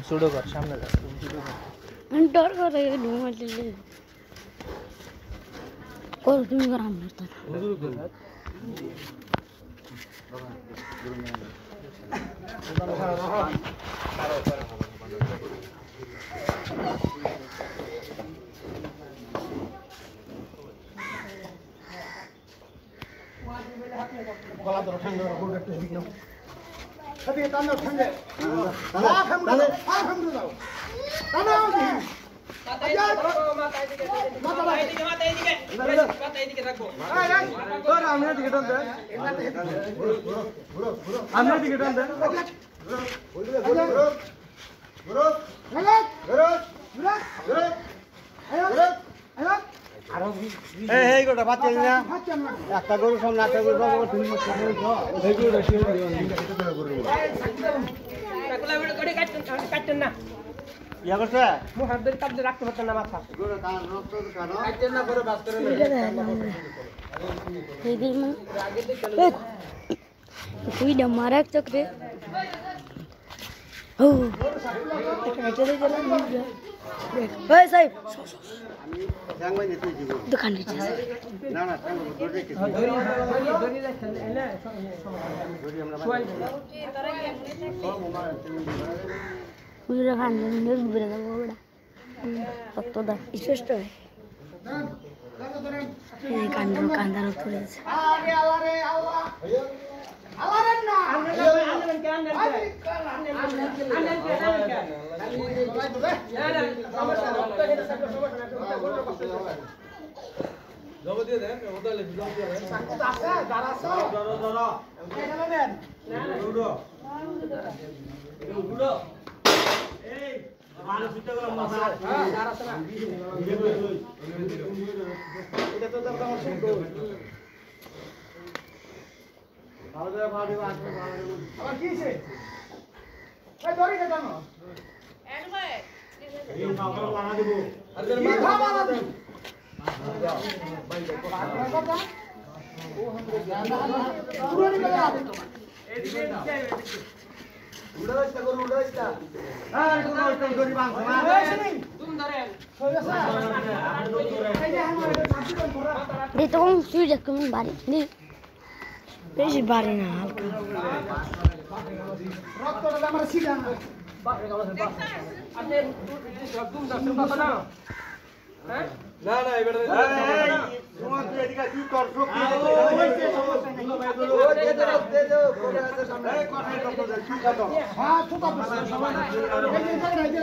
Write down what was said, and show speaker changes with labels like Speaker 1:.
Speaker 1: sudo कर सामने जा
Speaker 2: डर कर रहे ढूंढ ले और तुम कर हम करता
Speaker 3: गला तो ठंडा हो गया तो दिखना अभी ताना ठंडे हां हम जाओ ताना आओ जी माता इदिके रखो सर हमने टिकट दे हमने टिकट दे गुरु এই গোটা বাচ্চা না একটা গরু সামনে একটা গরু বাবা তুমি এই গরু রাখি কাটতেন না ইয়া করছে মু হাত ধরে কাটতে রাখতে পারতেন না মাথা গরু কান রক্ত কান কাটতেন না করে বাস করে
Speaker 2: এই দিন তুই না মারা চক্রে ও এটা চলে গেল ওই সাহেব
Speaker 3: জাঙ্গা যেতে দিব
Speaker 2: দোকান দিতে
Speaker 3: না না জাঙ্গা ধরে রেখে ধরি রাখেন এলা ধরি আমরা
Speaker 2: मुझे खान ने बुरे का बड़ा अब तो दा स्पष्ट है ये कांदर थोड़े से
Speaker 3: अरे अल्लाह रे ना अंदर के জব দিয়ে দেন ওটা লেখি জব দিয়ে দেন আছে দাঁড়াছো দাঁড়া এখানে নেন না উড়ো উড়ো এই মানুষ চিন্তা করলাম না হ্যাঁ দাঁড়াছো না এটা তো দাম আমার শুনতো ভালো করে ভালো আসবে ভালো আবার কি আছে এই দড়ি কে জানো এন্ড ভাই এই নাম্বার বানা দেব আর মাথা বানা দেব
Speaker 2: বেশি বাড়ি না হালকা
Speaker 3: না না এবারে তোমার তুই এদিকে কি কর সব কি দে দাও পরে আছে সামনে এই কথা করতে দে কি কথা হ্যাঁ ছোট সবাই এই যে